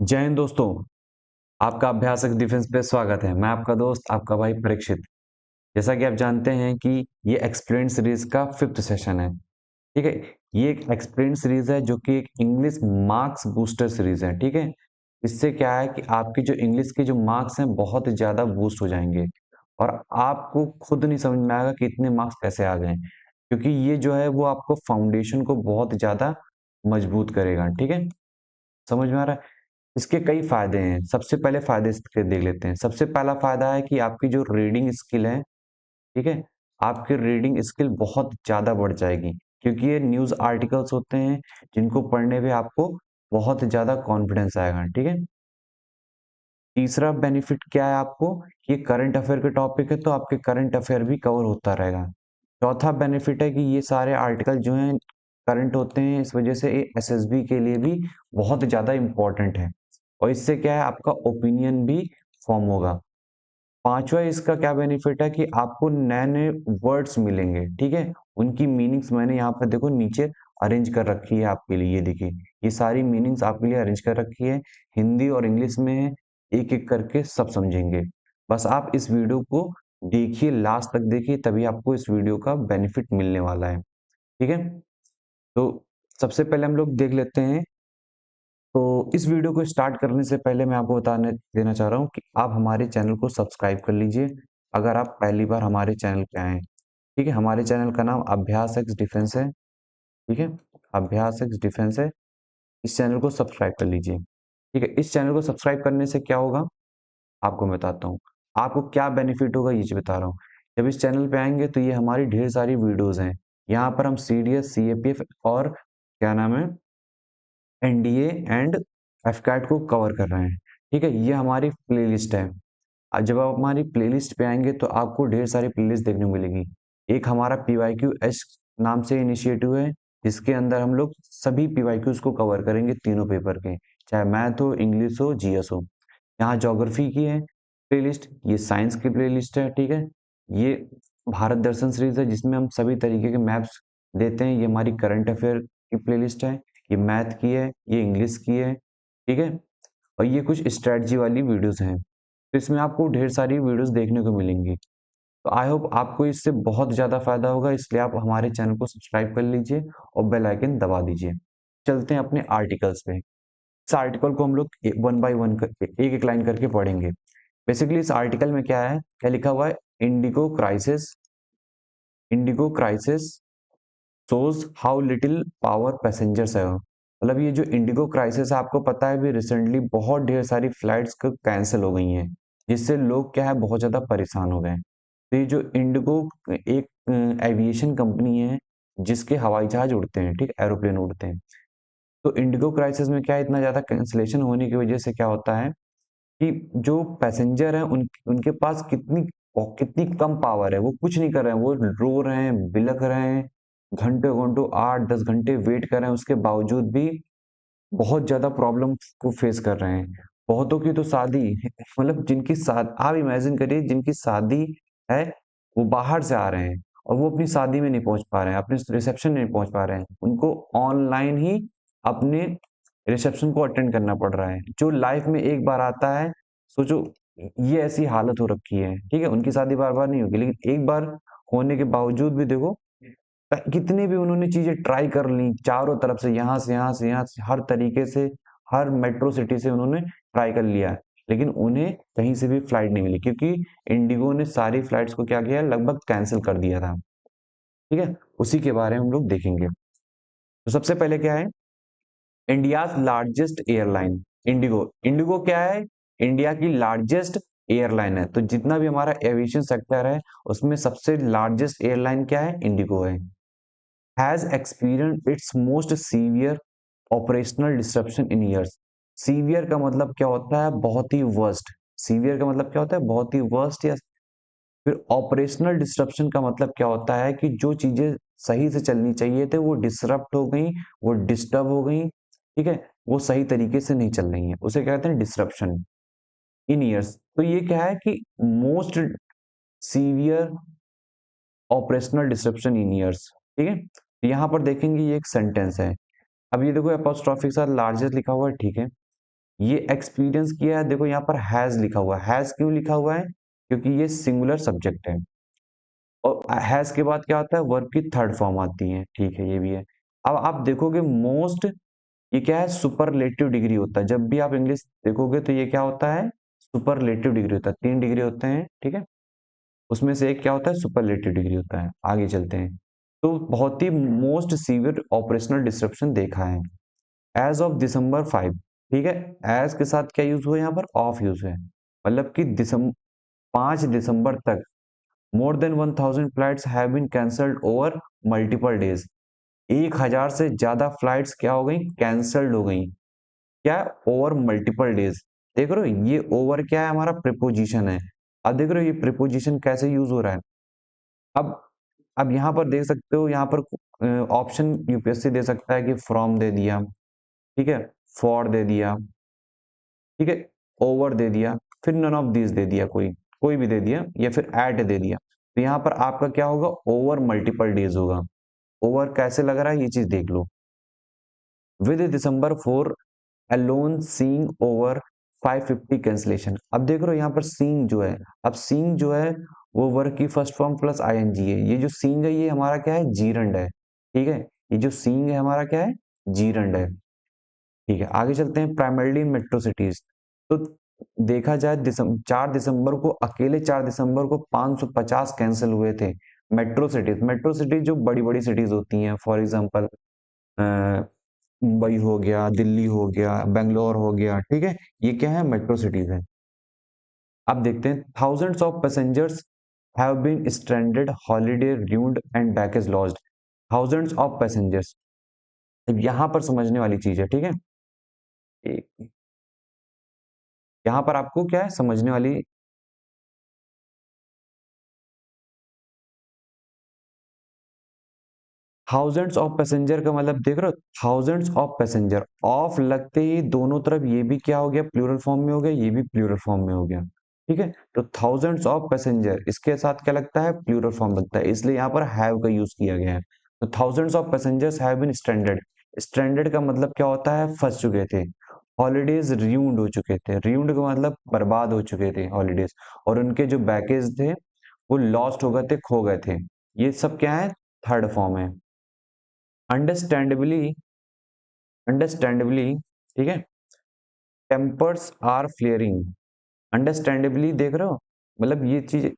जय हिंद दोस्तों। आपका अभ्यासक डिफेंस पे स्वागत है। मैं आपका दोस्त आपका भाई परीक्षित। जैसा कि आप जानते हैं कि ये एक्सप्लेन सीरीज का 5th सेशन है। ठीक है। ये एक एक्सप्लेन सीरीज है जो कि एक इंग्लिश मार्क्स बूस्टर सीरीज है। ठीक है। इससे क्या है कि आपकी जो इंग्लिश के जो मार्क्स हैं बहुत ज्यादा बूस्ट हो जाएंगे और आपको खुद नहीं समझ में आएगा कि इतने मार्क्स कैसे आ गए, क्योंकि ये जो है वो आपको फाउंडेशन को बहुत ज्यादा मजबूत करेगा। ठीक है। समझ में आ रहा है। इसके कई फायदे हैं। सबसे पहले फायदे इसके देख लेते हैं। सबसे पहला फायदा है कि आपकी जो रीडिंग स्किल है, ठीक है, आपकी रीडिंग स्किल बहुत ज्यादा बढ़ जाएगी, क्योंकि ये न्यूज आर्टिकल्स होते हैं जिनको पढ़ने पे आपको बहुत ज्यादा कॉन्फिडेंस आएगा। ठीक है। तीसरा बेनिफिट क्या है आपको, ये करंट अफेयर के टॉपिक है तो आपके करंट अफेयर भी कवर होता रहेगा। चौथा बेनिफिट है कि ये सारे आर्टिकल जो हैं करंट होते हैं, इस वजह से एसएसबी के लिए भी बहुत ज्यादा इंपॉर्टेंट है और इससे क्या है आपका ओपिनियन भी फॉर्म होगा। पांचवा इसका क्या बेनिफिट है कि आपको नए नए वर्ड्स मिलेंगे। ठीक है। उनकी मीनिंग्स मैंने यहाँ पे देखो नीचे अरेंज कर रखी है आपके लिए। ये देखिए, ये सारी मीनिंग्स आपके लिए अरेंज कर रखी है। हिंदी और इंग्लिश में है, एक एक करके सब समझेंगे। बस आप इस वीडियो को देखिए, लास्ट तक देखिए, तभी आपको इस वीडियो का बेनिफिट मिलने वाला है। ठीक है। तो सबसे पहले हम लोग देख लेते हैं। तो इस वीडियो को स्टार्ट करने से पहले मैं आपको बताने देना चाह रहा हूँ कि आप हमारे चैनल को सब्सक्राइब कर लीजिए अगर आप पहली बार हमारे चैनल पे आए हैं। ठीक है। हमारे चैनल का नाम अभ्यास एक्स डिफेंस है। ठीक है। अभ्यास एक्स डिफेंस है। इस चैनल को सब्सक्राइब कर लीजिए। ठीक है। इस चैनल को सब्सक्राइब करने से क्या होगा आपको मैं बताता हूँ। आपको क्या बेनिफिट होगा ये बता रहा हूँ। जब इस चैनल पे आएंगे तो ये हमारी ढेर सारी वीडियोस हैं। यहाँ पर हम सीडीएस सीएपीएफ और क्या नाम है एनडीए एंड एफकैट को कवर कर रहे हैं। ठीक है। ये हमारी प्लेलिस्ट है। जब आप हमारी प्लेलिस्ट पे आएंगे तो आपको ढेर सारी प्लेलिस्ट देखने को मिलेगी। एक हमारा पीवाईक्यू एस नाम से इनिशिएटिव है, जिसके अंदर हम लोग सभी पीवाईक्यूज को कवर करेंगे, तीनों पेपर के, चाहे मैथ हो, इंग्लिश हो, जीएस हो। यहाँ ज्योग्राफी की है प्लेलिस्ट, ये साइंस की प्लेलिस्ट है। ठीक है। ये भारत दर्शन सीरीज है जिसमें हम सभी तरीके के मैप्स देते हैं। ये हमारी करंट अफेयर की प्लेलिस्ट है। ये मैथ की है, ये इंग्लिश की है। ठीक है। और ये कुछ स्ट्रेटजी वाली वीडियोस हैं, तो इसमें आपको ढेर सारी वीडियोस देखने को मिलेंगी। तो आई होप आपको इससे बहुत ज़्यादा फायदा होगा, इसलिए आप हमारे चैनल को सब्सक्राइब कर लीजिए और बेल आइकन दबा दीजिए। चलते हैं अपने आर्टिकल्स पे। इस आर्टिकल को हम लोग वन बाय वन करके एक एक लाइन करके पढ़ेंगे। बेसिकली इस आर्टिकल में क्या है, क्या लिखा हुआ है, Indigo crisis, Indigo crisis shows how little power passengers है। मतलब ये जो इंडिगो क्राइसिस है, आपको पता है भी रिसेंटली बहुत ढेर सारी फ्लाइट्स कैंसिल हो गई हैं, जिससे लोग क्या है बहुत ज्यादा परेशान हो गए। तो ये जो इंडिगो एक एविएशन कंपनी है जिसके हवाई जहाज उड़ते हैं, ठीक, एरोप्लेन उड़ते हैं। तो इंडिगो क्राइसिस में क्या है, इतना ज्यादा कैंसिलेशन होने की वजह से क्या होता है कि जो पैसेंजर हैं उनके पास कितनी कितनी कम पावर है, वो कुछ नहीं कर रहे हैं, वो रो रहे हैं, बिलख रहे हैं, घंटों घंटों 8-10 घंटे वेट कर रहे हैं, उसके बावजूद भी बहुत ज्यादा प्रॉब्लम को फेस कर रहे हैं। बहुतों की तो शादी मतलब जिनकी शादी आप इमेजिन करिए, जिनकी शादी है वो बाहर से आ रहे हैं और वो अपनी शादी में नहीं पहुंच पा रहे हैं, अपने रिसेप्शन में नहीं पहुंच पा रहे हैं, उनको ऑनलाइन ही अपने रिसेप्शन को अटेंड करना पड़ रहा है। जो लाइफ में एक बार आता है, सोचो, ये ऐसी हालत हो रखी है। ठीक है। उनकी शादी बार बार नहीं होगी, लेकिन एक बार होने के बावजूद भी देखो कितनी भी उन्होंने चीजें ट्राई कर ली, चारों तरफ से, यहाँ से यहाँ से यहाँ से, हर तरीके से, हर मेट्रो सिटी से उन्होंने ट्राई कर लिया, लेकिन उन्हें कहीं से भी फ्लाइट नहीं मिली, क्योंकि इंडिगो ने सारी फ्लाइट्स को क्या किया, लगभग कैंसिल कर दिया था। ठीक है। उसी के बारे में हम लोग देखेंगे। तो सबसे पहले क्या है, India largest airline Indigo. Indigo क्या है, इंडिया की लार्जेस्ट एयरलाइन है। तो जितना भी हमारा एविएशन सेक्टर है उसमें सबसे लार्जेस्ट एयरलाइन क्या है, इंडिगो है। has experienced its most severe operational disruption in years। Severe का मतलब क्या होता है, बहुत ही वर्स्ट। सीवियर का मतलब क्या होता है, बहुत ही वर्स्ट। या फिर ऑपरेशनल डिस्ट्रप्शन का मतलब क्या होता है कि जो चीजें सही से चलनी चाहिए थे वो डिसरप्ट हो गई, वो डिस्टर्ब हो गई। ठीक है। वो सही तरीके से नहीं चल रही है, उसे कहते हैं डिसरप्शन इन ईयर्स। तो ये क्या है कि मोस्ट सीवियर ऑपरेशनल डिसरप्शन इन ईयर्स। ठीक है। तो यहाँ पर देखेंगे ये एक सेंटेंस है। अब ये देखो अपोस्ट्रोफी के साथ लार्जेस्ट लिखा हुआ है, ठीक है। ये एक्सपीरियंस किया है, देखो यहाँ पर हैज लिखा हुआ है। हैज क्यों लिखा हुआ है? क्योंकि ये सिंगुलर सब्जेक्ट है, और हैज के बाद क्या आता है? वर्ब की थर्ड फॉर्म आती है, ठीक है, ये भी है। अब आप देखोगे मोस्ट, ये क्या है? सुपरलेटिव डिग्री होता है। जब भी आप इंग्लिश देखोगे तो ये क्या होता है? सुपरलेटिव डिग्री होता है। 3 डिग्री होते हैं, ठीक है, उसमें से एक क्या होता है? सुपरलेटिव डिग्री होता है। आगे चलते हैं, तो बहुत ही मोस्ट सीवियर ऑपरेशनल डिसरप्शन देखा है एज ऑफ दिसंबर 5, ठीक है। एज के साथ क्या यूज हुआ? यहाँ पर ऑफ यूज है, मतलब कि 5 दिसंबर तक more than 1000 flights have been cancelled over multiple days. 1000 से ज्यादा फ्लाइट्स क्या हो गई? कैंसल्ड हो गई। क्या? Over multiple days. देख रहे हो ये ओवर क्या है? हमारा प्रिपोजिशन है। अब देख रहे हो ये प्रिपोजिशन कैसे यूज हो रहा है। अब अब यहाँ पर देख सकते हो, यहाँ पर ऑप्शन यूपीएससी दे सकता है कि फ्रॉम दे दिया, ठीक है, फॉर दे दिया, ठीक है, ओवर दे दिया, फिर नन ऑफ दिस दे दिया, कोई भी दे दिया, या फिर एट दे दिया। तो यहाँ पर आपका क्या होगा? ओवर मल्टीपल डेज होगा। ओवर कैसे लग रहा है ये चीज देख लो। With December 4 alone seeing over 550 cancellation. अब देख रहे हो यहाँ पर सीइंग जो है, अब सीइंग जो है वो वर्ग की फर्स्ट फॉर्म प्लस आईएनजी है। ये जो सीइंग है ये हमारा क्या है? जीरंड है, ठीक है। ये जो सीइंग है हमारा क्या है? जीरंड है, ठीक है। आगे चलते हैं, प्राइमरली इन मेट्रो सिटीज। तो देखा जाए 4 दिसंबर को, अकेले 4 दिसंबर को 550 कैंसिल हुए थे। मेट्रो सिटीज जो बड़ी बड़ी सिटीज होती हैं, फॉर एग्जांपल मुंबई हो गया, दिल्ली हो गया, बेंगलोर हो गया, ठीक है, ये क्या है? मेट्रो सिटीज है। अब देखते हैं, thousands of passengers have been stranded, holiday ruined and baggage lost. Thousands of passengers, यहां पर समझने वाली चीज है, ठीक है। यहाँ पर आपको क्या है समझने वाली? थाउजेंड्स ऑफ पैसेंजर का मतलब देख रहे हो, थाउजेंड्स ऑफ पैसेंजर, ऑफ लगते ही दोनों तरफ ये भी क्या हो गया? प्लूरल फॉर्म में हो गया, ये भी प्लूरल फॉर्म में हो गया, ठीक है। तो थाउजेंड्स ऑफ पैसेंजर, इसके साथ क्या लगता है? प्लूरल फॉर्म लगता है, इसलिए यहाँ पर हैव का यूज किया गया है। तो thousands of passengers have been stranded. Stranded का मतलब क्या होता है? फंस चुके थे। हॉलीडेज रियून्ड हो चुके थे। रियून्ड का मतलब बर्बाद हो चुके थे हॉलीडेज, और उनके जो बैकेज थे वो लॉस्ट हो गए थे, खो गए थे। ये सब क्या है? थर्ड फॉर्म है। अंडरस्टैंडेबली, अंडरस्टैंडेबली, ठीक है, टेम्पर्स आर फ्लेयरिंग। अंडरस्टैंडेबली देख रहे हो, मतलब ये चीज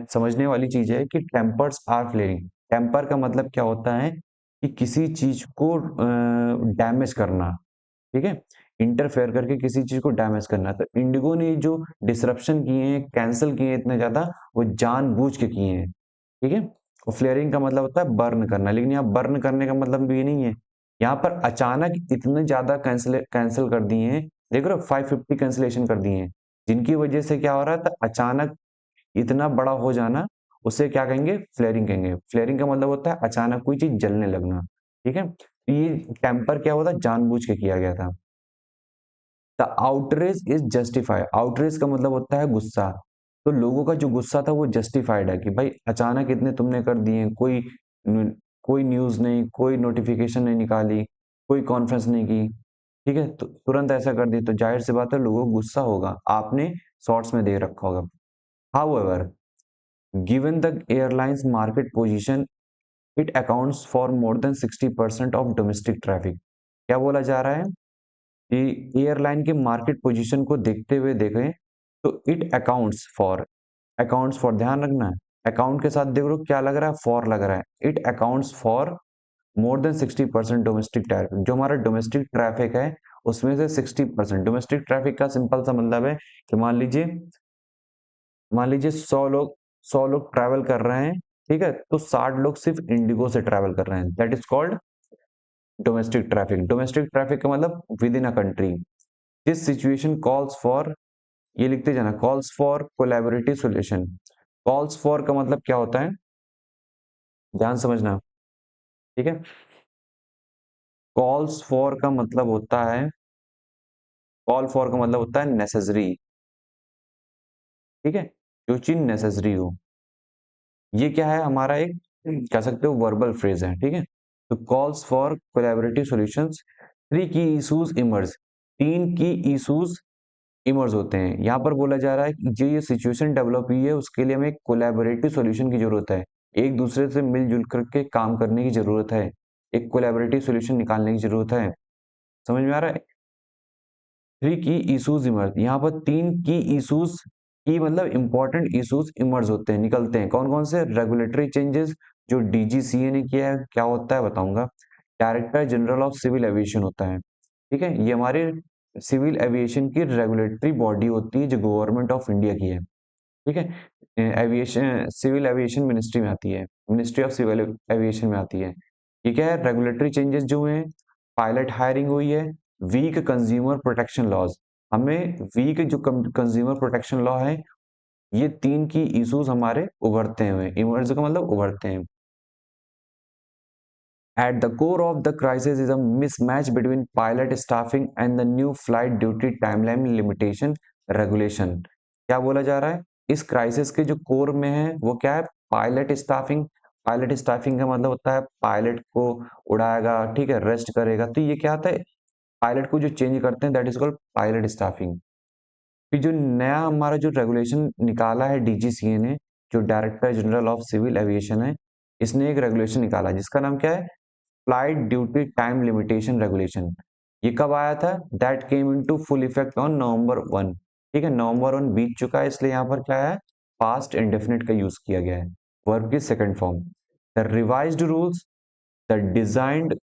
समझने वाली चीज है कि टेम्पर्स आर फ्लेयरिंग। टेम्पर का मतलब क्या होता है? कि किसी चीज को डैमेज करना, ठीक है, इंटरफेयर करके किसी चीज को डैमेज करना। तो इंडिगो ने जो डिसरप्शन किए हैं, कैंसिल किए हैं इतने ज्यादा, वो जानबूझ के किए हैं, ठीक है। और फ्लेयरिंग का मतलब होता है बर्न करना, लेकिन यहाँ बर्न करने का मतलब भी ये नहीं है। यहाँ पर अचानक इतने ज्यादा कैंसिल कैंसिल कर दिए हैं, देख रहे हो 550 कैंसिलेशन कर दिए हैं, जिनकी वजह से क्या हो रहा है? तो अचानक इतना बड़ा हो जाना, उसे क्या कहेंगे? फ्लेयरिंग कहेंगे। फ्लेयरिंग का मतलब होता है अचानक कोई चीज जलने लगना, ठीक है। तो ये टेम्पर क्या होता है? जानबूझ के किया गया था। The outrage is justified. Outrage का मतलब होता है गुस्सा। तो लोगों का जो गुस्सा था वो जस्टिफाइड है, कि भाई अचानक इतने तुमने कर दिए, कोई न्यूज नहीं, कोई नोटिफिकेशन नहीं निकाली, कोई कॉन्फ्रेंस नहीं की, ठीक है, तो तुरंत ऐसा कर दिया, तो जाहिर सी बात है लोगों को गुस्सा होगा। आपने शॉर्ट्स में दे रखा होगा। However, given the airlines market position, it accounts for more than 60% of domestic traffic. क्या बोला जा रहा है? कि एयरलाइन के मार्केट पोजीशन को देखते हुए देखें तो इट अकाउंट्स फॉर ध्यान रखना है। अकाउंट के साथ देख लो क्या लग रहा है? फॉर लग रहा है। It accounts for more than 60% domestic traffic. जो हमारा डोमेस्टिक ट्रैफिक है उसमें से 60%। डोमेस्टिक ट्रैफिक का सिंपल सा मतलब है कि मान लीजिए 100 लोग ट्रैवल कर रहे हैं, ठीक है, तो 60 लोग सिर्फ इंडिगो से ट्रैवल कर रहे हैं, that is called domestic traffic. Domestic traffic का मतलब with in a country. This situation calls for, ये लिखते जाना, calls for collaborative solution. Calls for का मतलब क्या होता है? ध्यान समझना, ठीक है। कॉल्स फॉर का मतलब होता है, कॉल फॉर का मतलब होता है नेसेसरी, ठीक है, जो चीज नेसेसरी हो। ये क्या है? हमारा एक कह सकते हो वर्बल फ्रेज है, ठीक है। तो calls for collaborative solutions, three की इश्यूज इमर्ज। तीन की इश्यूज इमर्ज होते हैं। यहाँ पर बोला जा रहा है कि जो ये सिचुएशन डेवलप हुई है उसके लिए हमें एक कोलैबोरेटिव सॉल्यूशन की जरूरत है, एक दूसरे से मिलजुल करके काम करने की जरूरत है, एक कोलैबोरेटिव सॉल्यूशन निकालने की जरूरत है। समझ में आ रहा है? थ्री की इश्यूज इमर्ज, यहाँ पर तीन की इश्यूज की मतलब इंपॉर्टेंट इश्यूज इमर्ज होते हैं, निकलते हैं। कौन कौन से? रेगुलेटरी चेंजेस जो डीजीसीए ने किया है, क्या होता है बताऊंगा। Director general of civil aviation होता है, ठीक है, ये हमारे सिविल एविएशन की रेगुलेटरी बॉडी होती है जो गवर्नमेंट ऑफ इंडिया की है, ठीक है। एविएशन सिविल एविएशन मिनिस्ट्री में आती है, मिनिस्ट्री ऑफ सिविल एविएशन में आती है। ये क्या है? रेगुलेटरी चेंजेस जो हैं, पायलट हायरिंग हुई है, वीक कंज्यूमर प्रोटेक्शन लॉज, हमें वीक जो कंज्यूमर प्रोटेक्शन लॉ है, ये तीन की इश्यूज हमारे उभरते हुए, इमर्ज का मतलब उभरते हैं। At the core of the crisis is a mismatch between pilot staffing and the new flight duty timeline limitation regulation। क्या बोला जा रहा है? इस क्राइसिस के जो कोर में है वो क्या है? Pilot staffing. पायलट स्टाफिंग का मतलब होता है पायलट को उड़ाएगा, ठीक है, रेस्ट करेगा, तो ये क्या आता है? पायलट को जो चेंज करते हैं that is called pilot staffing. फिर जो नया हमारा जो रेगुलेशन निकाला है डीजीसीए ने, जो director general of civil aviation है, इसने एक रेगुलेशन निकाला जिसका नाम क्या है? Flight duty time limitation regulation. ये कब आया था? That came into full effect on November 1। ठीक है, नवंबर 1 बीत चुका है, इसलिए यहाँ पर क्या है? पास्ट इंडेफिनिट का यूज किया गया है, वर्ब की second form. The revised rules, the designed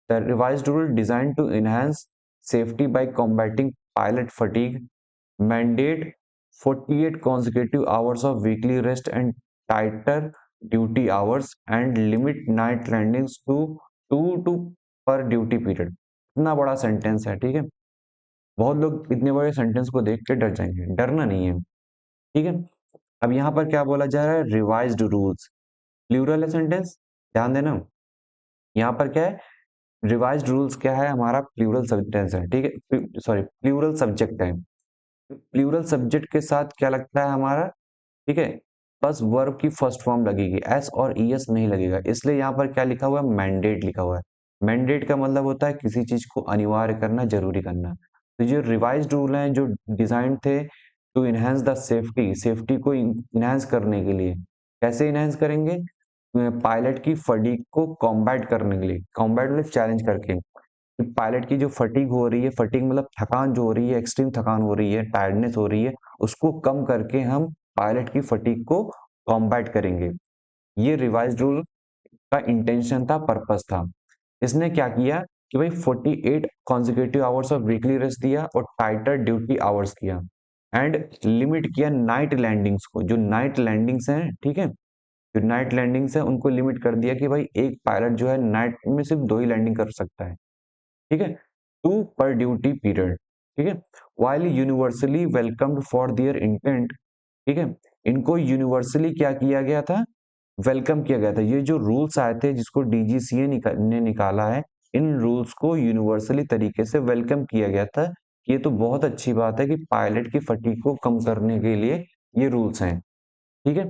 the revised rule designed to enhance safety by combating pilot fatigue mandate 48 consecutive hours of weekly rest and tighter duty hours and limit night landings to 2 per duty period। इतना बड़ा sentence है, ठीक है, बहुत लोग इतने बड़े sentence को देख के डर जाएंगे, डरना नहीं है, ठीक है। अब यहाँ पर क्या बोला जा रहा है? रिवाइज्ड रूल्स, प्लूरल है सेंटेंस, ध्यान देना। यहाँ पर क्या है? रिवाइज्ड रूल्स क्या है? हमारा प्लूरल सेंटेंस है, ठीक है, सॉरी प्लूरल सब्जेक्ट है। प्लूरल सब्जेक्ट के साथ क्या लगता है हमारा? ठीक है, बस वर्ब की फर्स्ट फॉर्म लगेगी, एस और ईएस नहीं लगेगा, इसलिए यहाँ पर क्या लिखा हुआ है? मैंडेट लिखा हुआ है। मैंडेट का मतलब होता है किसी चीज को अनिवार्य करना, जरूरी करना। तो जो रिवाइज्ड रूल हैं जो डिजाइन थे to enhance the safety, safety को इनहेंस करने के लिए, कैसे इनहेंस करेंगे? पायलट की फटीग को कॉम्बैट करने के लिए, कॉम्बैट मतलब चैलेंज करके, पायलट की जो फटीग हो रही है, फटीग मतलब थकान जो हो रही है, एक्सट्रीम थकान हो रही है, टायर्डनेस हो रही है, उसको कम करके हम पायलट की फटीग को कॉम्बैट करेंगे। ये रिवाइज्ड रूल का इंटेंशन था, पर्पस था। इसने क्या किया कि भाई 48 consecutive hours of weekly rest दिया और टाइटर ड्यूटी आवर्स किया, एंड लिमिट किया नाइट लैंडिंग्स को, जो नाइट लैंडिंग्स हैं, ठीक है, जो नाइट लैंडिंग्स है उनको लिमिट कर दिया कि भाई एक पायलट जो है नाइट में सिर्फ 2 ही लैंडिंग कर सकता है, ठीक है, 2 per duty period, ठीक है। While universally welcomed for their intent, ठीक है, इनको यूनिवर्सली क्या किया गया था? वेलकम किया गया था। ये जो रूल्स आए थे जिसको डीजीसीए ने निकाला है, इन रूल्स को यूनिवर्सली तरीके से वेलकम किया गया था। ये तो बहुत अच्छी बात है कि पायलट की फटीग को कम करने के लिए ये रूल्स हैं, ठीक है।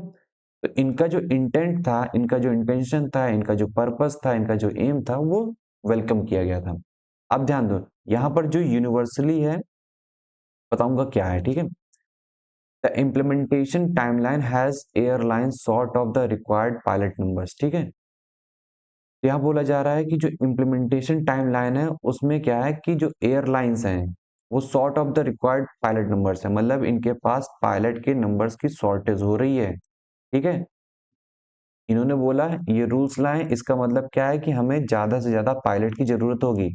तो इनका जो इंटेंट था, इनका जो इंटेंशन था, इनका जो पर्पस था, इनका जो एम था, वो वेलकम किया गया था। अब ध्यान दो, यहाँ पर जो यूनिवर्सली है बताऊंगा क्या है, ठीक है। The implementation timeline has airline sort of the required pilot numbers, ठीक है। यहाँ बोला जा रहा है कि जो इम्प्लीमेंटेशन टाइमलाइन है उसमें क्या है कि जो एयरलाइंस हैं वो sort of the required pilot numbers है, मतलब इनके पास पायलट के नंबर्स की शॉर्टेज हो रही है, ठीक है। इन्होंने बोला ये रूल्स लाए, इसका मतलब क्या है कि हमें ज्यादा से ज्यादा पायलट की जरूरत होगी,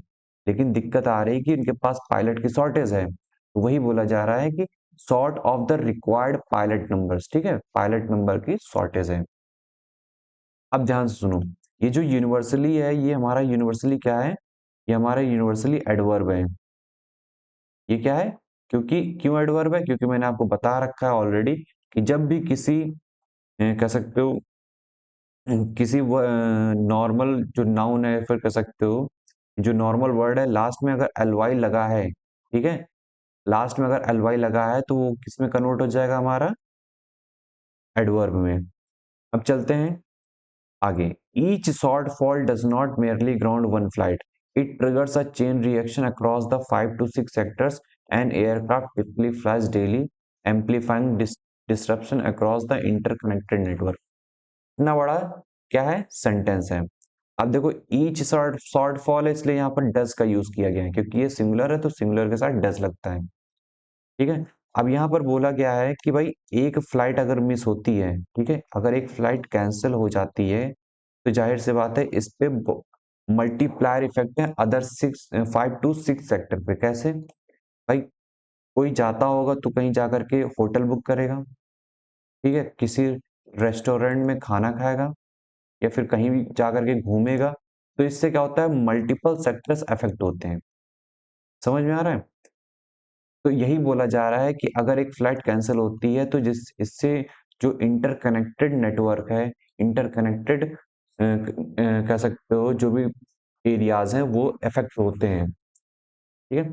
लेकिन दिक्कत आ रही है कि इनके पास पायलट की शॉर्टेज है, तो वही बोला जा रहा है कि short of the required pilot numbers, ठीक है, पायलट नंबर की शॉर्टेज है। अब ध्यान से सुनो, ये जो यूनिवर्सली है, ये हमारा यूनिवर्सली क्या है? ये हमारा यूनिवर्सली एडवर्ब है। ये क्या है? क्योंकि क्यों एडवर्ब है? क्योंकि मैंने आपको बता रखा है ऑलरेडी कि जब भी किसी कह सकते हो किसी नॉर्मल जो नाउन है, फिर कह सकते हो जो नॉर्मल वर्ड है, लास्ट में अगर एल वाई लगा है, ठीक है, लास्ट में अगर एल वाई लगा है तो वो किस में कन्वर्ट हो जाएगा? हमारा एडवर्ब में। अब चलते हैं आगे। Each short fall does not merely ground one flight, It triggers a chain reaction across the 5 to 6 sectors. An aircraft typically flies daily, amplifying disruption across the interconnected network. इतना बड़ा क्या है सेंटेंस है। अब देखो ईच शॉर्ट फॉल है, इसलिए यहाँ पर डज का यूज किया गया है क्योंकि ये सिंगुलर है तो सिंगुलर के साथ डज लगता है। ठीक है, अब यहाँ पर बोला गया है कि भाई एक फ्लाइट अगर मिस होती है, ठीक है, अगर एक फ्लाइट कैंसिल हो जाती है तो जाहिर सी बात है इस पे मल्टीप्लायर इफेक्ट है अदर 5 to 6 सेक्टर पे। कैसे भाई, कोई जाता होगा तो कहीं जाकर के होटल बुक करेगा, ठीक है, किसी रेस्टोरेंट में खाना खाएगा या फिर कहीं भी जाकर के घूमेगा, तो इससे क्या होता है मल्टीपल सेक्टर्स अफेक्ट होते हैं। समझ में आ रहा है? तो यही बोला जा रहा है कि अगर एक फ्लाइट कैंसिल होती है तो जिस इससे जो इंटरकनेक्टेड नेटवर्क है, इंटरकनेक्टेड कह सकते हो जो भी एरियाज हैं वो अफेक्ट होते हैं। ठीक है,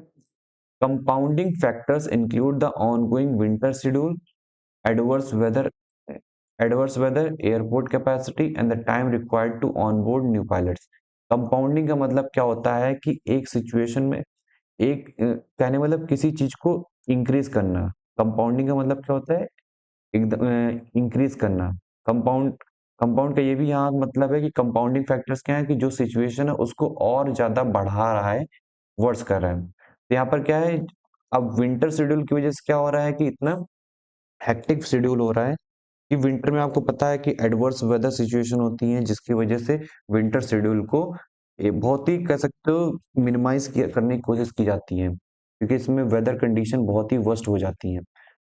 compounding factors include the ongoing winter schedule, adverse weather adverse weather, airport capacity and the time required to onboard new pilots। Compounding का मतलब क्या होता है कि एक सिचुएशन में एक कहने मतलब किसी चीज को इंक्रीज करना। कंपाउंडिंग का मतलब क्या होता है एकदम इंक्रीज करना। कंपाउंड कंपाउंड का ये भी यहाँ मतलब है कि कंपाउंडिंग फैक्टर्स क्या है कि जो सिचुएशन है उसको और ज्यादा बढ़ा रहा है, वर्स कर रहा है। तो यहाँ पर क्या है, अब विंटर शेड्यूल की वजह से क्या हो रहा है कि इतना हेक्टिक शेड्यूल हो रहा है कि विंटर में आपको पता है कि एडवर्स वेदर सिचुएशन होती है जिसकी वजह से विंटर शेड्यूल को बहुत ही कह सकते हो मिनिमाइज करने की कोशिश की जाती है क्योंकि इसमें वेदर कंडीशन बहुत ही वर्स्ट हो जाती है।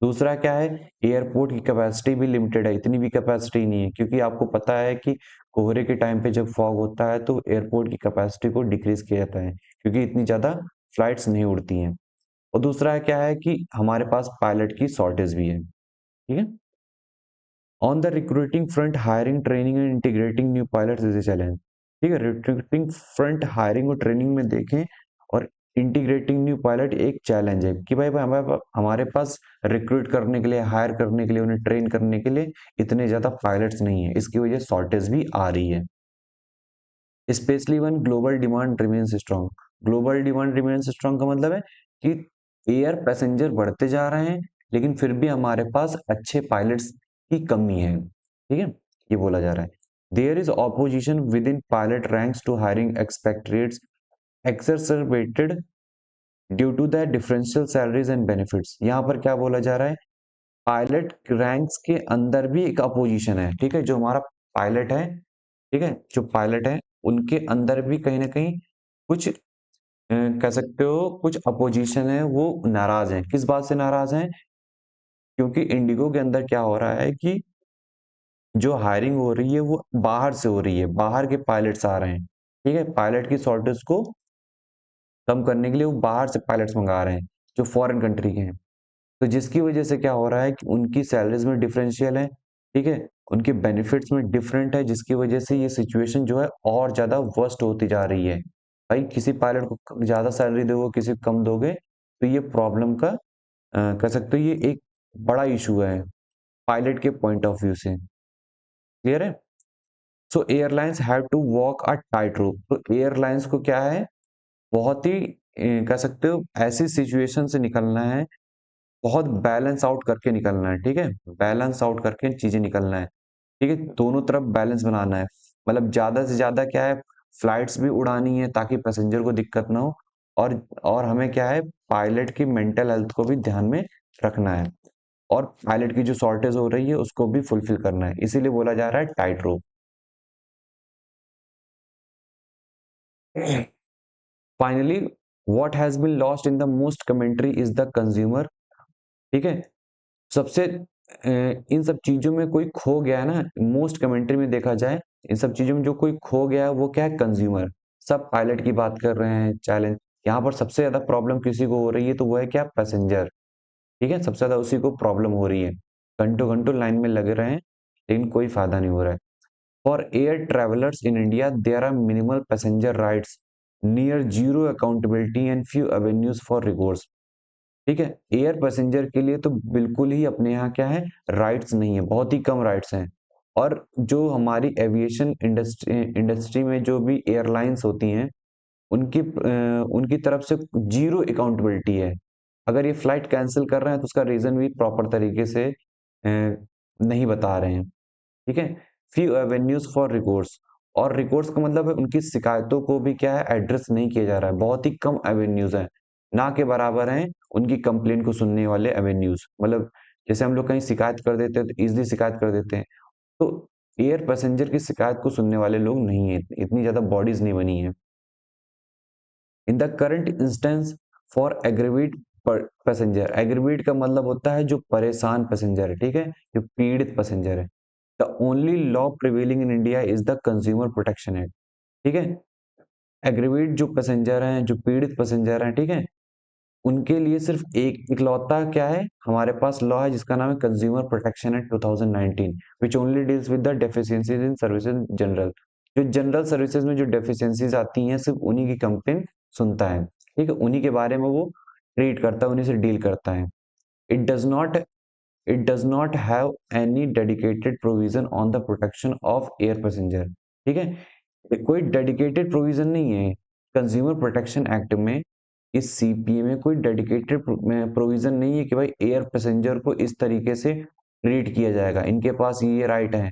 दूसरा क्या है, एयरपोर्ट की कैपेसिटी भी लिमिटेड है, इतनी भी कैपेसिटी नहीं है क्योंकि आपको पता है कि कोहरे के टाइम पे जब फॉग होता है तो एयरपोर्ट की कैपेसिटी को डिक्रीज किया जाता है क्योंकि इतनी ज्यादा फ्लाइट्स नहीं उड़ती हैं। और दूसरा क्या है कि हमारे पास पायलट की शॉर्टेज भी है। ठीक है, on the recruiting front hiring training and integrating new pilots is a challenge. ठीक है, रिक्रूटिंग फ्रंट हायरिंग और ट्रेनिंग में देखें और इंटीग्रेटिंग न्यू पायलट एक चैलेंज है कि भाई हमारे पास रिक्रूट करने के लिए, हायर करने के लिए, उन्हें ट्रेन करने के लिए इतने ज्यादा पायलट्स नहीं है, इसकी वजह शॉर्टेज भी आ रही है। Specially one global demand remains strong. Global demand remains strong का मतलब है कि एयर पैसेंजर बढ़ते जा रहे हैं लेकिन फिर भी हमारे पास अच्छे पायलट्स की कमी है। ठीक है, ये बोला जा रहा है। There is opposition within pilot ranks to hiring expected exacerbated due to the differential salaries and benefits. यहाँ पर क्या बोला जा रहा है, पायलट रैंक्स के अंदर भी एक अपोजिशन है। ठीक है, जो हमारा पायलट है, ठीक है, जो पायलट है उनके अंदर भी कहीं ना कहीं कुछ कह सकते हो कुछ अपोजिशन है, वो नाराज हैं। किस बात से नाराज हैं? क्योंकि इंडिगो के अंदर क्या हो रहा है कि जो हायरिंग हो रही है वो बाहर से हो रही है, बाहर के पायलट्स आ रहे हैं। ठीक है, पायलट की शॉर्टेज को कम करने के लिए वो बाहर से पायलट्स मंगा रहे हैं जो फॉरेन कंट्री के हैं। तो जिसकी वजह से क्या हो रहा है कि उनकी सैलरीज में डिफरेंशियल है, ठीक है, उनके बेनिफिट्स में डिफरेंट है, जिसकी वजह से ये सिचुएशन जो है और ज्यादा वर्स्ट होती जा रही है। भाई किसी पायलट को ज्यादा सैलरी दोगे, किसी को कम दोगे, तो ये प्रॉब्लम का कह सकते हो ये एक बड़ा इशू है पायलट के पॉइंट ऑफ व्यू से। क्लियर है? So airlines have to walk a tight rope. तो एयरलाइंस को क्या है, बहुत ही कह सकते हो ऐसी सिचुएशन से निकलना है, बहुत बैलेंस आउट करके निकलना है। ठीक है, बैलेंस आउट करके चीजें निकलना है। ठीक है, दोनों तरफ बैलेंस बनाना है। मतलब ज्यादा से ज्यादा क्या है, फ्लाइट्स भी उड़ानी है ताकि पैसेंजर को दिक्कत ना हो, और हमें क्या है पायलट की मेंटल हेल्थ को भी ध्यान में रखना है, और पायलट की जो शॉर्टेज हो रही है उसको भी फुलफिल करना है, इसीलिए बोला जा रहा है tight rope. Finally, what has been lost in the most commentary is the consumer. ठीक है, सबसे इन सब चीजों में कोई खो गया है ना, मोस्ट कमेंट्री में देखा जाए इन सब चीजों में जो कोई खो गया है वो क्या है, कंज्यूमर। सब पायलट की बात कर रहे हैं, चैलेंज यहाँ पर सबसे ज्यादा प्रॉब्लम किसी को हो रही है तो वो है क्या, पैसेंजर। ठीक है, सबसे ज्यादा उसी को प्रॉब्लम हो रही है, घंटों घंटों लाइन में लगे रहे हैं लेकिन कोई फायदा नहीं हो रहा है। For air travellers in India there are minimal passenger rights, near zero accountability and few avenues for recourse. ठीक है, एयर पैसेंजर के लिए तो बिल्कुल ही अपने यहाँ क्या है, राइट्स नहीं है, बहुत ही कम राइट्स हैं। और जो हमारी एविएशन इंडस्ट्री में जो भी एयरलाइंस होती हैं उनकी तरफ से जीरो अकाउंटेबिलिटी है। अगर ये फ्लाइट कैंसिल कर रहे हैं तो उसका रीजन भी प्रॉपर तरीके से नहीं बता रहे हैं। ठीक है, फ्यू एवेन्यूज फॉर रिकोर्स, और रिकोर्स का मतलब है उनकी शिकायतों को भी क्या है, एड्रेस नहीं किया जा रहा है। बहुत ही कम एवेन्यूज हैं, ना के बराबर हैं उनकी कंप्लेन को सुनने वाले एवेन्यूज। मतलब जैसे हम लोग कहीं शिकायत कर देते हैं तो इजिली शिकायत कर देते हैं, तो एयर पैसेंजर की शिकायत को सुनने वाले लोग नहीं है, इतनी ज्यादा बॉडीज नहीं बनी है। In the current instance for aggrieved passenger, aggrieved का मतलब होता है जो परेशान पैसेंजर है, ठीक है, जो पीड़ित पैसेंजर है। The only law prevailing in India is the consumer protection act. ठीक है, एग्रीवीड जो पैसेंजर हैं, जो पीड़ित पैसेंजर हैं, ठीक है, उनके लिए सिर्फ एक इकलौता क्या है, हमारे पास लॉ है जिसका नाम है consumer protection act 2019, which only deals with the deficiencies in services general. जो जनरल सर्विसेज में जो डेफिशिएंसीज आती हैं सिर्फ उन्हीं की कंप्लेन सुनता है, ठीक है, उन्हीं के बारे में वो ट्रीट करता है, उन्हीं से डील करता है। It does not it does not have any dedicated provision on the protection of air passenger. ठीक है, कोई डेडिकेटेड प्रोविजन नहीं है कंज्यूमर प्रोटेक्शन एक्ट में। इस सीपीए में कोई डेडिकेटेड प्रोविजन नहीं है कि भाई एयर पैसेंजर को इस तरीके से ट्रीट किया जाएगा, इनके पास ये राइट है,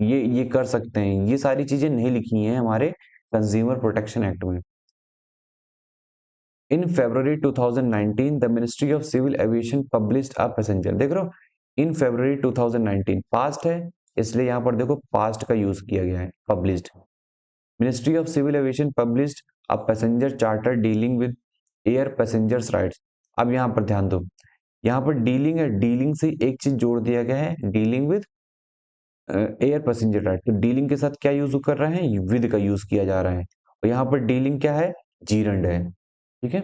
ये कर सकते हैं, ये सारी चीजें नहीं लिखी हैं हमारे कंज्यूमर प्रोटेक्शन एक्ट में। In February 2019 the ministry of civil aviation published a passenger, देख रहे हो, इन February 2019 पास्ट है, इसलिए यहाँ पर देखो पास्ट का यूज किया गया है, published. Ministry of civil aviation published a passenger charter dealing with air passengers rights. अब यहाँ पर ध्यान दो, यहाँ पर डीलिंग है, डीलिंग से एक चीज जोड़ दिया गया है, dealing with air passenger right. तो डीलिंग के साथ क्या यूज कर रहे हैं, विद का यूज किया जा रहा है, और यहाँ पर डीलिंग क्या है, जीरंड है। ठीक है,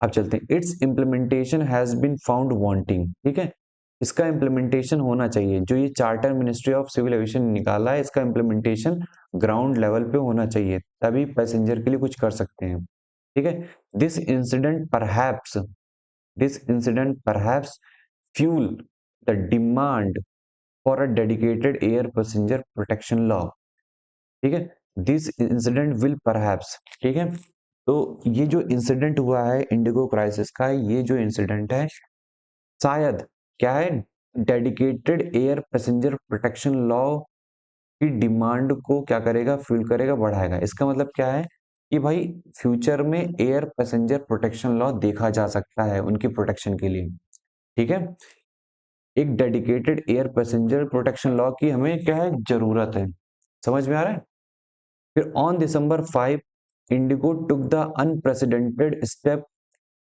अब चलते हैं, its implementation has been found wanting. ठीक है, इसका इम्प्लीमेंटेशन होना चाहिए, जो ये charter ministry of civil aviation निकाला है, इसका इम्प्लीमेंटेशन ग्राउंड लेवल पे होना चाहिए, तभी पैसेंजर के लिए कुछ कर सकते हैं। ठीक है, this incident perhaps this incident perhaps fuel the demand for a dedicated air passenger protection law. ठीक है, दिस इंसिडेंट विल परहैप्स, ठीक है, तो ये जो इंसिडेंट हुआ है इंडिगो क्राइसिस का, ये जो इंसिडेंट है शायद क्या है, dedicated air passenger protection law की डिमांड को क्या करेगा, फ्यूल करेगा, बढ़ाएगा। इसका मतलब क्या है कि भाई फ्यूचर में एयर पैसेंजर प्रोटेक्शन लॉ देखा जा सकता है उनकी प्रोटेक्शन के लिए। ठीक है, एक dedicated air passenger protection law की हमें क्या है, जरूरत है। समझ में आ रहा है। फिर on December 5 Indigo took the unprecedented step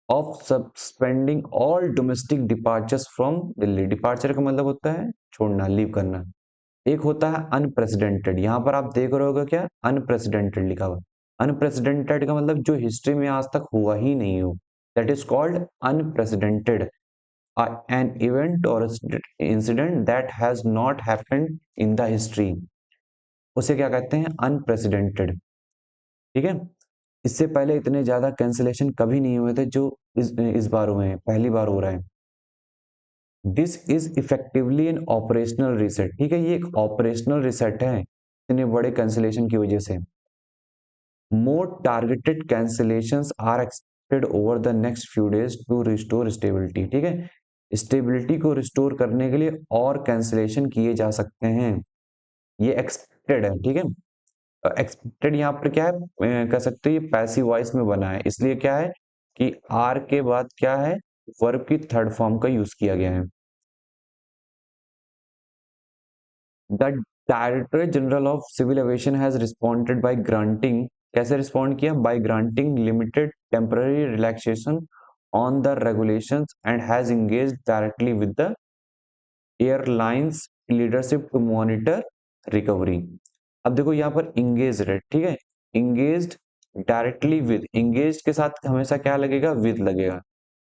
of suspending all domestic departures from Delhi. Departure का मतलब होता है छोड़ना, लीव करना। एक होता है अनप्रेसिडेंटेड, यहां पर आप देख रहे होगा क्या, अनप्रेसिडेंटेड लिखा हुआ। अनप्रेसिडेंटेड का मतलब जो हिस्ट्री में आज तक हुआ ही नहीं हो, that is called unprecedented. An event और incident that has not happened in the history, उसे क्या कहते हैं, अनप्रेसिडेंटेड। ठीक है, इससे पहले इतने ज्यादा कैंसिलेशन कभी नहीं हुए थे जो इस बार हुए हैं, पहली बार हो रहा है। This is effectively N operational reset. ठीक है, ये एक ऑपरेशनल रीसेट है इतने बड़े कैंसिलेशन की वजह से। More targeted cancellations are expected over the next few days to restore stability. ठीक है, स्टेबिलिटी को रिस्टोर करने के लिए और कैंसिलेशन किए जा सकते हैं, ये एक्सपेक्टेड है। ठीक है, एक्सपेक्टेड यहाँ पर क्या है, कह सकते हैं ये पैसिव वॉइस में बना है, इसलिए क्या है कि आर के बाद क्या है, वर्ब की थर्ड फॉर्म का यूज किया गया है। The director general of civil aviation has responded by granting, कैसे रिस्पॉन्ड किया, by granting limited temporary relaxation on the regulations and has engaged directly with the airlines leadership to monitor recovery। अब देखो यहाँ पर engage है, ठीक है, engaged directly with, engage के साथ हमेशा क्या लगेगा, विद लगेगा,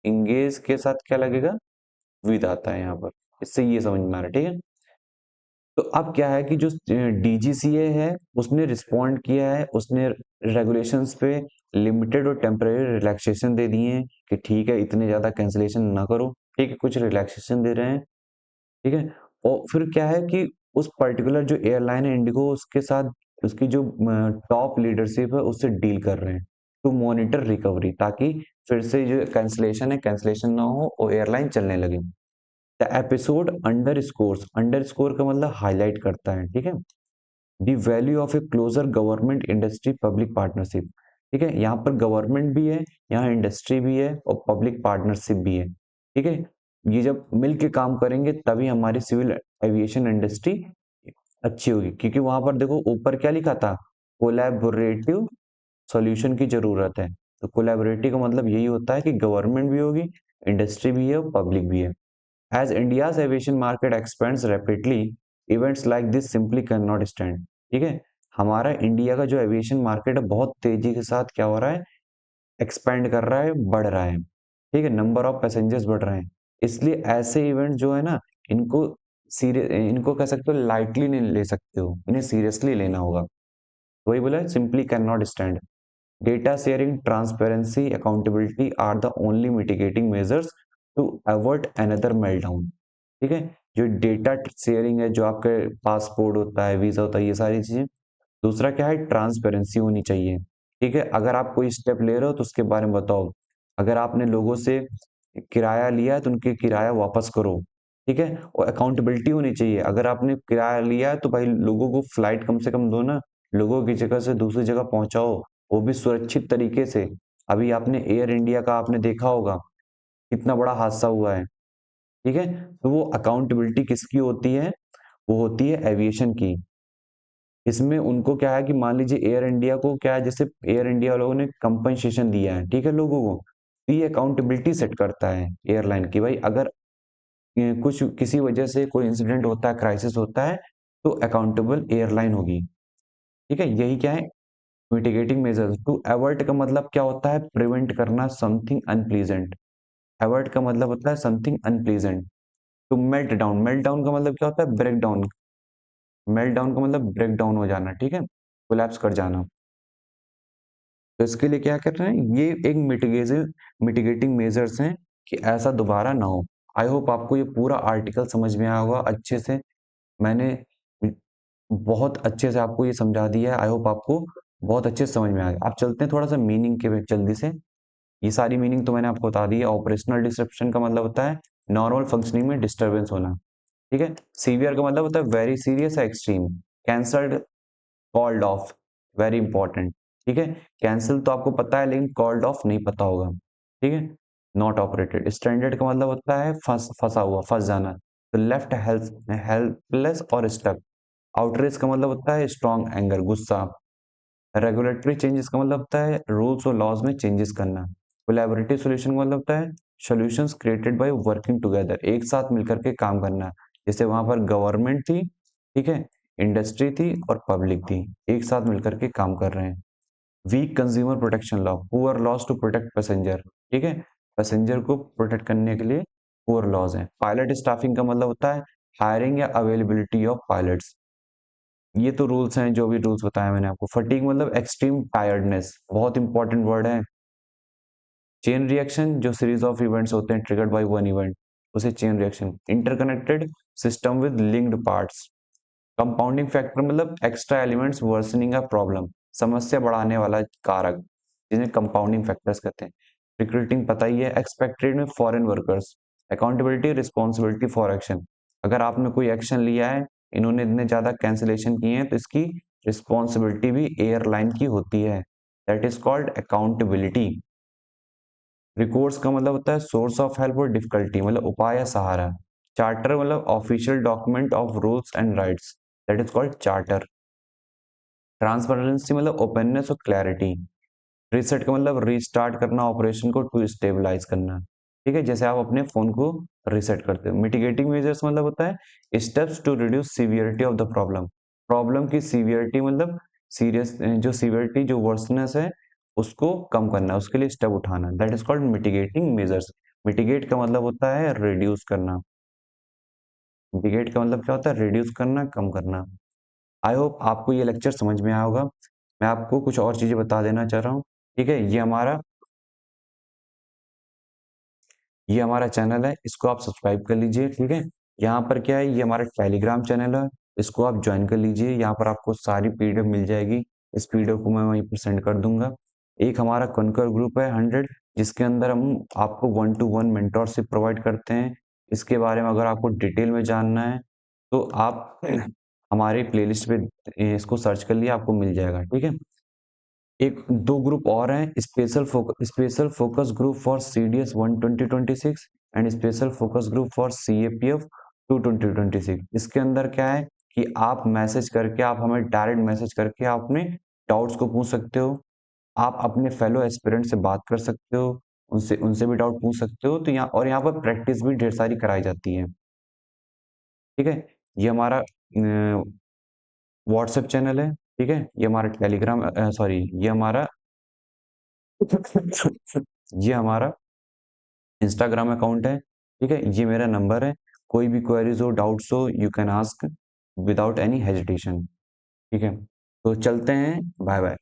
इंगेज के साथ क्या लगेगा, विद आता है यहाँ पर, इससे ये समझ में आ रहा है। ठीक है, तो अब क्या है कि जो डीजीसीए है उसने रिस्पॉन्ड किया है, उसने रेगुलेशंस पे लिमिटेड और टेम्पररी रिलैक्सेशन दे दिए हैं कि ठीक है इतने ज्यादा कैंसिलेशन ना करो, ठीक है, कुछ रिलैक्सेशन दे रहे हैं। ठीक है, और फिर क्या है कि उस पर्टिकुलर जो एयरलाइन है इंडिगो, उसके साथ उसकी जो टॉप लीडरशिप है उससे डील कर रहे हैं टू मॉनिटर रिकवरी, ताकि फिर से जो कैंसलेशन है कैंसलेशन ना हो और एयरलाइन चलने लगे। द एपिसोड अंडर स्कोर का मतलब हाईलाइट करता है, ठीक है। The value of a closer government industry public partnership, ठीक है। यहाँ पर गवर्नमेंट भी है, यहाँ इंडस्ट्री भी है और पब्लिक पार्टनरशिप भी है, ठीक है। ये जब मिल के काम करेंगे तभी हमारी सिविल एविएशन इंडस्ट्री अच्छी होगी, क्योंकि वहां पर देखो ऊपर क्या लिखा था, कोलैबोरेटिव सॉल्यूशन की जरूरत है। तो कोलैबोरेटिव का मतलब यही होता है कि गवर्नमेंट भी होगी, इंडस्ट्री भी है और पब्लिक भी है। As India's aviation market expands rapidly, events like this simply cannot stand. ठीक है, हमारा इंडिया का जो एविएशन मार्केट है बहुत तेजी के साथ क्या हो रहा है, एक्सपेंड कर रहा है, बढ़ रहा है, ठीक है। नंबर ऑफ पैसेंजर्स बढ़ रहे हैं, इसलिए ऐसे इवेंट जो है ना, इनको इनको कह सकते हो लाइटली नहीं ले सकते हो, इन्हें सीरियसली लेना होगा। वही बोला, simply can not stand. Data sharing, transparency, accountability are the only mitigating measures to avert another meltdown. ठीक है, जो डेटा शेयरिंग है, जो आपके पासपोर्ट होता है, वीजा होता है, ये सारी चीजें। दूसरा क्या है, ट्रांसपेरेंसी होनी चाहिए, ठीक है। अगर आप कोई स्टेप ले रहे हो तो उसके बारे में बताओ। अगर आपने लोगों से किराया लिया है तो उनके किराया वापस करो, ठीक है। और अकाउंटेबिलिटी होनी चाहिए, अगर आपने किराया लिया है तो भाई लोगों को फ्लाइट कम से कम दो ना, लोगों की जगह से दूसरी जगह पहुंचाओ, वो भी सुरक्षित तरीके से। अभी आपने एयर इंडिया का आपने देखा होगा, कितना बड़ा हादसा हुआ है, ठीक है। तो वो अकाउंटेबिलिटी किसकी होती है, वो होती है एविएशन की। इसमें उनको क्या है कि मान लीजिए एयर इंडिया को क्या है, जैसे एयर इंडिया वालों ने कंपनसेशन दिया है, ठीक है, लोगों को, तो ये अकाउंटेबिलिटी सेट करता है एयरलाइन की। भाई अगर कुछ किसी वजह से कोई इंसिडेंट होता है, क्राइसिस होता है, तो अकाउंटेबल एयरलाइन होगी, ठीक है। यही क्या है, मिटिगेटिंग मेजर्स। टू अवर्ट का मतलब क्या होता है, प्रिवेंट करना समथिंग अनप्लीजेंट। अवर्ट का मतलब होता है something unpleasant. To melt down का मतलब क्या होता है, ब्रेक डाउन। मेल्ट डाउन का मतलब ब्रेक डाउन हो जाना, ठीक है, कोलैप्स कर जाना। तो इसके लिए क्या कर रहे हैं, ये एक मिटिगेटिंग मेजर्स हैं कि ऐसा दोबारा ना हो। आई होप आपको ये पूरा आर्टिकल समझ में आया होगा अच्छे से। मैंने बहुत अच्छे से आपको ये समझा दिया है, आई होप आपको बहुत अच्छे से समझ में आ गया। आप चलते हैं थोड़ा सा मीनिंग के जल्दी से। ये सारी मीनिंग तो मैंने आपको बता दी है। ऑपरेशनल डिसरप्शन का मतलब होता है नॉर्मल फंक्शनिंग में डिस्टरबेंस होना, ठीक है। सीवियर का मतलब होता है वेरी सीरियस या extreme. Cancelled, called off, very important, ठीक है। कैंसिल तो आपको पता है लेकिन कॉल्ड ऑफ नहीं पता होगा, ठीक है। Not operated. स्ट्रैंडेड का मतलब होता है फंसा हुआ, फंस जाना। तो लेफ्ट हेल्पलेस और स्टक। आउटरेज का मतलब होता है स्ट्रॉन्ग एंगर, गुस्सा। रेगुलेटरी चेंजेस का मतलब होता है रूल्स और लॉज में चेंजेस करना। कोलैबोरेटिव सॉल्यूशन का मतलब होता है solutions created by working together, एक साथ मिलकर के काम करना। जैसे वहां पर गवर्नमेंट थी, ठीक है, इंडस्ट्री थी और पब्लिक थी, एक साथ मिलकर के काम कर रहे हैं। Weak consumer protection law, poor laws to protect passenger, ठीक है, पैसेंजर को प्रोटेक्ट करने के लिए पुअर लॉज हैं। पायलट स्टाफिंग का मतलब होता है हायरिंग या अवेलेबिलिटी ऑफ पायलट्स। ये तो रूल्स हैं, जो भी रूल्स बताया मैंने आपको। फटीग मतलब एक्सट्रीम टायर्डनेस, बहुत इंपॉर्टेंट वर्ड है। चेन रिएक्शन, जो सीरीज ऑफ इवेंट्स होते हैं ट्रिगर्ड बाय वन इवेंट, उसे chain reaction. Interconnected system with linked parts. Compounding factor मतलब extra elements worsening a problem, समस्या बढ़ाने वाला कारक, जिन्हें कंपाउंडिंग फैक्टर्स कहते हैं। रिक्रूटिंग पता ही है, एक्सपेक्टेड में foreign workers. Accountability, responsibility for action, अगर आपने कोई एक्शन लिया है, इन्होंने इतने ज्यादा कैंसिलेशन किए हैं, तो इसकी रिस्पॉन्सिबिलिटी भी एयरलाइन की होती है। That is called accountability. Recourse का मतलब होता है सोर्स ऑफ हेल्प और डिफिकल्टी, मतलब उपाय या सहारा। चार्टर मतलब official document of rules and rights, that is called charter. Transparency मतलब ओपननेस और क्लैरिटी। रीसेट का मतलब रीस्टार्ट करना ऑपरेशन को, टू स्टेबलाइज करना, ठीक है, जैसे आप अपने फोन को रीसेट करते हो। मिटिगेटिंग मेजर्स मतलब होता है steps to reduce severity of the problem. Problem की सीवियरिटी मतलब सीरियस, जो सीवियरिटी, जो वर्सनेस है, उसको कम करना, उसके लिए स्टेप उठाना, that is called mitigating measures. Mitigate का मतलब होता है रिड्यूस करना। मिटिगेट का मतलब क्या होता है, रिड्यूस करना, कम करना। आई होप आपको ये लेक्चर समझ में आया होगा। मैं आपको कुछ और चीजें बता देना चाह रहा हूँ, ठीक है। ये हमारा चैनल है, इसको आप सब्सक्राइब कर लीजिए, ठीक है। यहाँ पर क्या है, ये हमारा टेलीग्राम चैनल है, इसको आप ज्वाइन कर लीजिए। यहाँ पर आपको सारी पीडीएफ मिल जाएगी। इस पीडीएफ को मैं वहीं पर सेंड कर दूंगा। एक हमारा कॉन्कर ग्रुप है 100, जिसके अंदर हम आपको 1-to-1 मेंटोरशिप प्रोवाइड करते हैं। इसके बारे में अगर आपको डिटेल में जानना है तो आप हमारे प्लेलिस्ट पे इसको सर्च कर लिए, आपको मिल जाएगा। ठीक है। एक दो ग्रुप और हैं, special focus group for CDS 1 2026 and special focus group for CAPF 2 2026। इसके अंदर क्या है कि आप मैसेज करके, आप हमें डायरेक्ट मैसेज करके आप अपने डाउट्स को पूछ सकते हो। आप अपने फेलो एस्पिरेंट से बात कर सकते हो, उनसे उनसे भी डाउट पूछ सकते हो। तो यहाँ पर प्रैक्टिस भी ढेर सारी कराई जाती है। ठीक है। ये हमारा व्हाट्सएप चैनल है। ठीक है। ये हमारा टेलीग्राम, सॉरी, ये हमारा इंस्टाग्राम अकाउंट है। ठीक है। ये मेरा नंबर है। कोई भी क्वेरीज हो, डाउट्स हो, you can ask without any hesitation. ठीक है। तो चलते हैं। Bye bye.